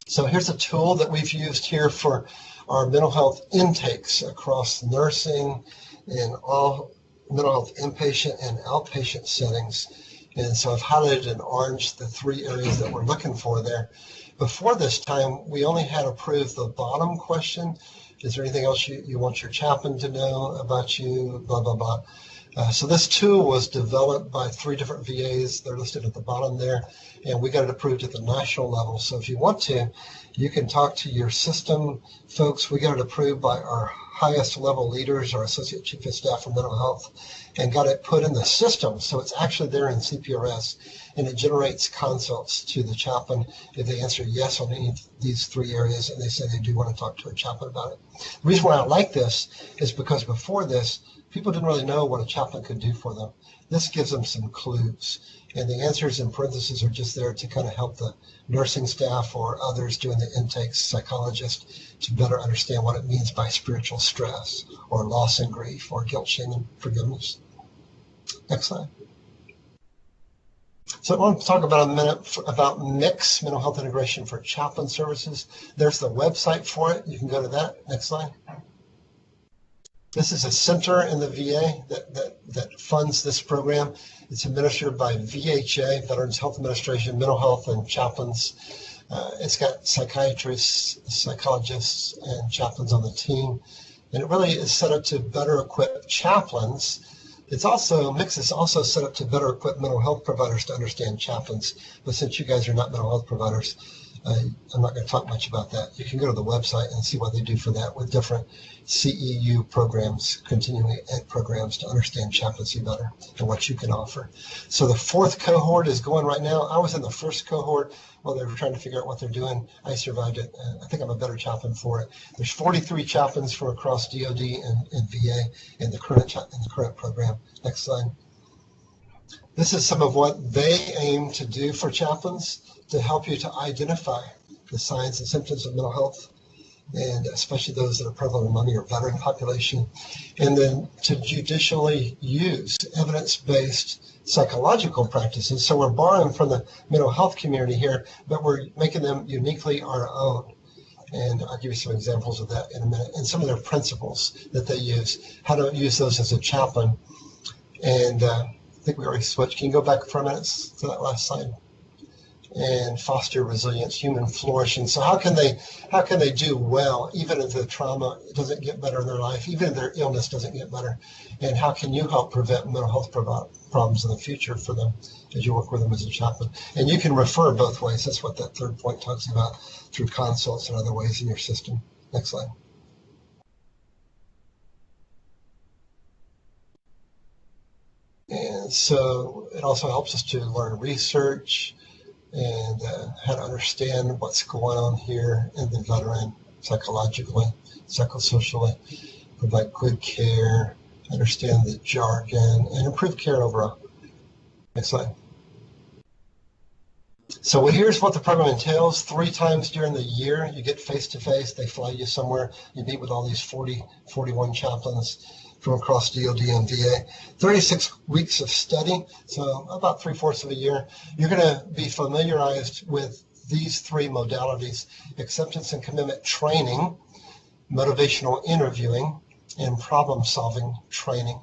So here's a tool that we've used here for our mental health intakes across nursing and all mental health inpatient and outpatient settings. And so I've highlighted in orange the 3 areas that we're looking for there. Before this time, we only had approved the bottom question. Is there anything else you want your chaplain to know about you, blah, blah, blah. So this tool was developed by 3 different VAs. They're listed at the bottom there, and we got it approved at the national level. So if you want to, you can talk to your system folks. We got it approved by our highest level leaders, our Associate Chief of Staff for Mental Health, and got it put in the system. So it's actually there in CPRS, and it generates consults to the chaplain if they answer yes on any of these 3 areas and they say they do want to talk to a chaplain about it. The reason why I like this is because before this, people didn't really know what a chaplain could do for them. This gives them some clues, and the answers in parentheses are just there to kind of help the nursing staff or others doing the intakes, psychologists, to better understand what it means by spiritual stress or loss and grief or guilt, shame, and forgiveness. Next slide. So I want to talk about a minute about MHICS, Mental Health Integration for Chaplain Services. There's the website for it. You can go to that. Next slide. This is a center in the VA that funds this program. It's administered by VHA, Veterans Health Administration, Mental Health, and chaplains. It's got psychiatrists, psychologists, and chaplains on the team. And it really is set up to better equip chaplains. MHICS is also set up to better equip mental health providers to understand chaplains. But since you guys are not mental health providers, I'm not going to talk much about that. You can go to the website and see what they do for that with different CEU programs, continuing ed programs, to understand chaplaincy better and what you can offer. So the 4th cohort is going right now. I was in the 1st cohort while they were trying to figure out what they're doing. I survived it. I think I'm a better chaplain for it. There's 43 chaplains from across DOD and VA in the current program. Next slide. This is some of what they aim to do for chaplains, to help you to identify the signs and symptoms of mental health, and especially those that are prevalent among your veteran population, and then to judicially use evidence-based psychological practices. So we're borrowing from the mental health community here, but we're making them uniquely our own. And I'll give you some examples of that in a minute, and some of their principles that they use, how to use those as a chaplain. And I think we already switched. Can you go back for a minute to that last slide? And foster resilience, human flourishing. So how can they do well even if the trauma doesn't get better in their life, even if their illness doesn't get better? And how can you help prevent mental health problems in the future for them as you work with them as a chaplain? And you can refer both ways. That's what that 3rd point talks about, through consults and other ways in your system. Next slide. And so it also helps us to learn research and how to understand what's going on here in the veteran psychologically, psychosocially, provide good care, understand the jargon, and improve care overall. Next slide. So here's what the program entails. 3 times during the year, you get face-to-face. They fly you somewhere. You meet with all these 41 chaplains from across DOD and VA. 36 weeks of study, so about 3/4 of a year. You're going to be familiarized with these 3 modalities: acceptance and commitment training, motivational interviewing, and problem-solving training.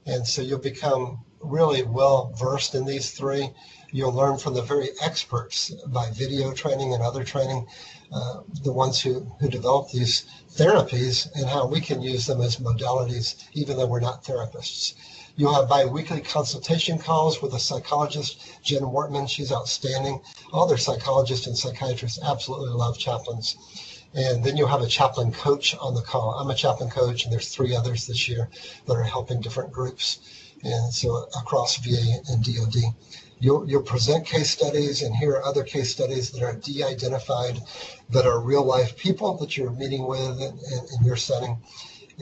And so you'll become really well versed in these 3. You'll learn from the very experts by video training and other training, the ones who develop these therapies and how we can use them as modalities, even though we're not therapists. You'll have bi-weekly consultation calls with a psychologist, Jen Wortman. She's outstanding. All their psychologists and psychiatrists absolutely love chaplains. And then you'll have a chaplain coach on the call. I'm a chaplain coach, and there's 3 others this year that are helping different groups, and so across VA and DoD. You'll present case studies and hear other case studies that are de-identified, that are real-life people that you're meeting with in your setting,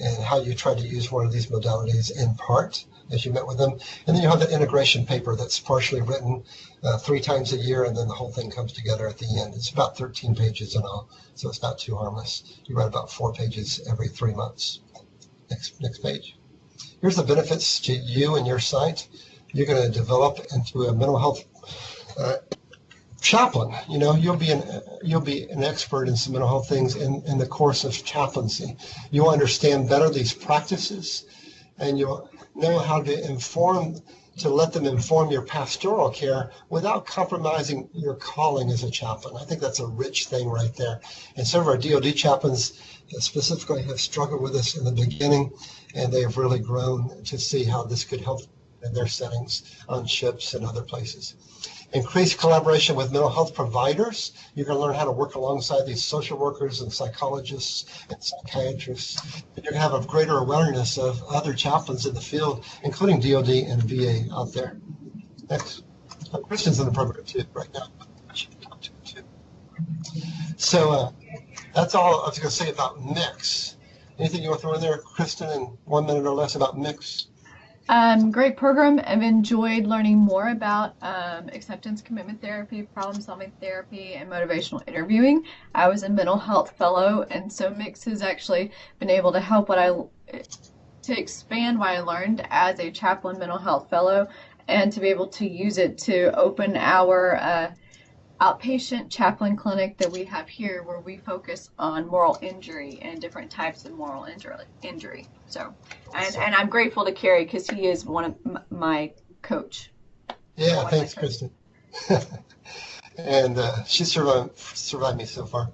and how you try to use one of these modalities in part as you met with them. And then you have the integration paper that's partially written 3 times a year, and then the whole thing comes together at the end. It's about 13 pages in all, so it's not too harmless. You write about 4 pages every 3 months. Next page. Here's the benefits to you and your site. You're going to develop into a mental health chaplain. You know, you'll be an expert in some mental health things in the course of chaplaincy. You'll understand better these practices, and you'll know how to let them inform your pastoral care without compromising your calling as a chaplain. I think that's a rich thing right there. And some of our DoD chaplains specifically have struggled with this in the beginning, and they have really grown to see how this could help in their settings on ships and other places. Increased collaboration with mental health providers. You're going to learn how to work alongside these social workers and psychologists and psychiatrists. And you're going to have a greater awareness of other chaplains in the field, including DoD and VA out there. Next. Kristen's in the program too right now. So that's all I was going to say about MHICS. Anything you want to throw in there, Kristen, in 1 minute or less about MHICS? Great program. I've enjoyed learning more about acceptance commitment therapy, problem-solving therapy, and motivational interviewing. I was a mental health fellow, and so MHICS has actually been able to help to expand what I learned as a chaplain mental health fellow, and to be able to use it to open our outpatient chaplain clinic that we have here, where we focus on moral injury and different types of moral injury. So, and I'm grateful to Carrie because he is one of my coach. Yeah, thanks, Kristen. And she survived me so far,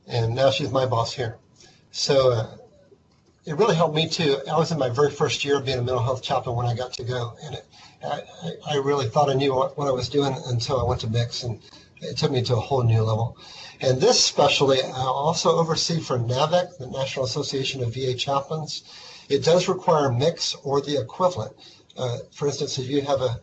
and now she's my boss here. So it really helped me too. I was in my very first year of being a mental health chaplain when I got to go, and I really thought I knew what I was doing until I went to MHICS, and it took me to a whole new level. And this specialty I also oversee for NAVEC, the National Association of VA Chaplains. It does require MHICS or the equivalent. For instance, if you have a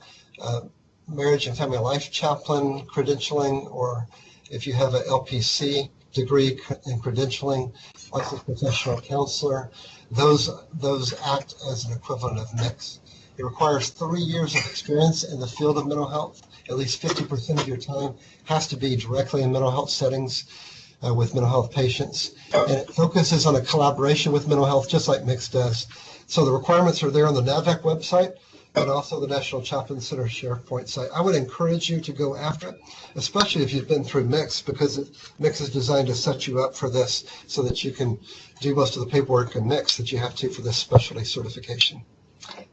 marriage and family life chaplain credentialing, or if you have an LPC degree in credentialing, licensed professional counselor, those act as an equivalent of MHICS. It requires 3 years of experience in the field of mental health. At least 50% of your time has to be directly in mental health settings with mental health patients. And it focuses on a collaboration with mental health, just like MHICS does. So the requirements are there on the NAVEC website, and also the National Chaplain Center SharePoint site. I would encourage you to go after it, especially if you've been through MHICS, because MHICS is designed to set you up for this so that you can do most of the paperwork in MHICS that you have to for this specialty certification.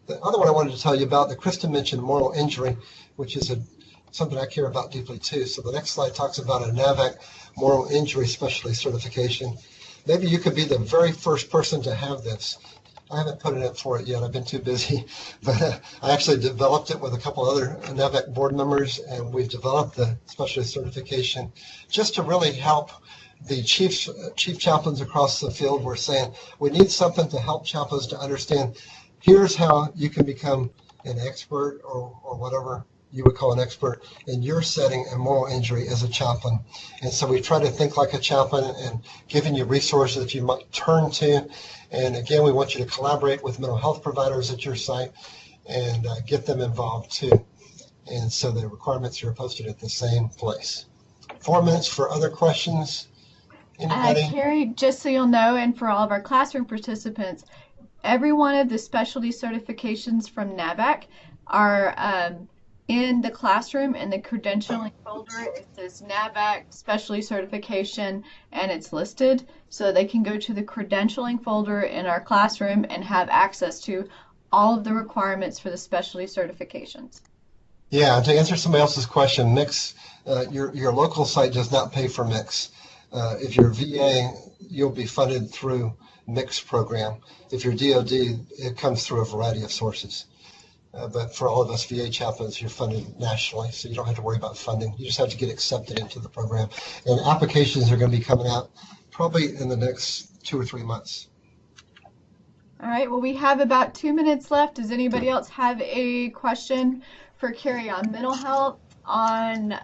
The other one I wanted to tell you about, that Kristen mentioned, moral injury, which is something I care about deeply too. So the next slide talks about a NAVEC moral injury specialty certification. Maybe you could be the very first person to have this. I haven't put it in for it yet. I've been too busy, but I actually developed it with a couple other NAVEC board members, and we've developed the specialty certification just to really help the chief chaplains across the field. We're saying we need something to help chaplains to understand, here's how you can become an expert or whatever you would call an expert in your setting in moral injury as a chaplain. And so we try to think like a chaplain and giving you resources that you might turn to. And again, we want you to collaborate with mental health providers at your site and get them involved too. And so the requirements are posted at the same place. 4 minutes for other questions. Anybody? Carrie, just so you'll know, and for all of our classroom participants, every one of the specialty certifications from NAVEC are in the classroom in the credentialing folder. It says NAVEC specialty certification, and it's listed, so they can go to the credentialing folder in our classroom and have access to all of the requirements for the specialty certifications. Yeah, to answer somebody else's question, MHICS, your local site does not pay for MHICS. If you're VA, you'll be funded through MHICS program. If you're DOD, it comes through a variety of sources. But for all of us VA chaplains, you're funded nationally, so you don't have to worry about funding. You just have to get accepted into the program. And applications are going to be coming out probably in the next 2 or 3 months. All right, well, we have about 2 minutes left. Does anybody else have a question for Carrie on mental health, on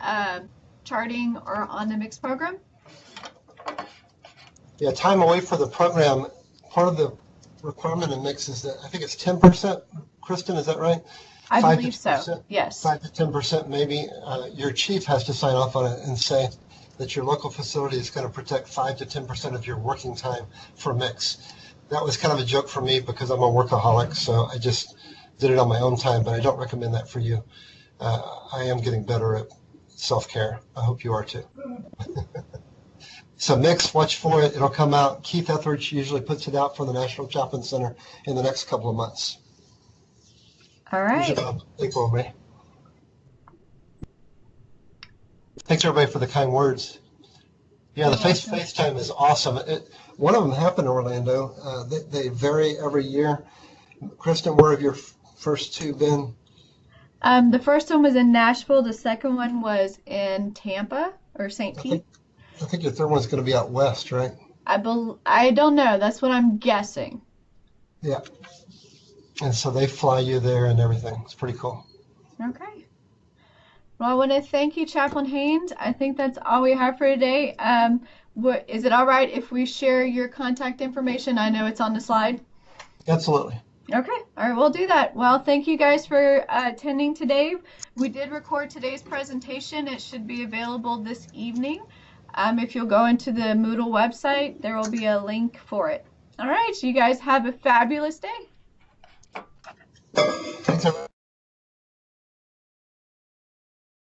charting, or on the MHICS program? Yeah, time away for the program. Part of the requirement in MHICS is that I think it's 10%. Kristen, is that right? I believe so. Yes. 5 to 10% maybe. Your chief has to sign off on it and say that your local facility is going to protect 5 to 10% of your working time for MHICS. That was kind of a joke for me because I'm a workaholic, so I just did it on my own time, but I don't recommend that for you. I am getting better at self-care. I hope you are too. So MHICS, watch for it. It'll come out. Keith Etheridge usually puts it out for the National Chaplain Center in the next couple of months. All right. April, May. Thanks everybody for the kind words. Yeah, the face-to-face time is awesome. One of them happened in Orlando. They vary every year. Kristen, where have your first two been? The first one was in Nashville. The second one was in Tampa or St. Pete. I think your third one's going to be out west, right? I don't know. That's what I'm guessing. Yeah. And so they fly you there and everything. It's pretty cool. Okay. Well, I want to thank you, Chaplain Haynes. I think that's all we have for today. Is it all right if we share your contact information? I know it's on the slide. Absolutely. Okay. All right, we'll do that. Well, thank you guys for attending today. We did record today's presentation. It should be available this evening. If you'll go into the Moodle website, there will be a link for it. All right. You guys have a fabulous day. Thanks, everyone.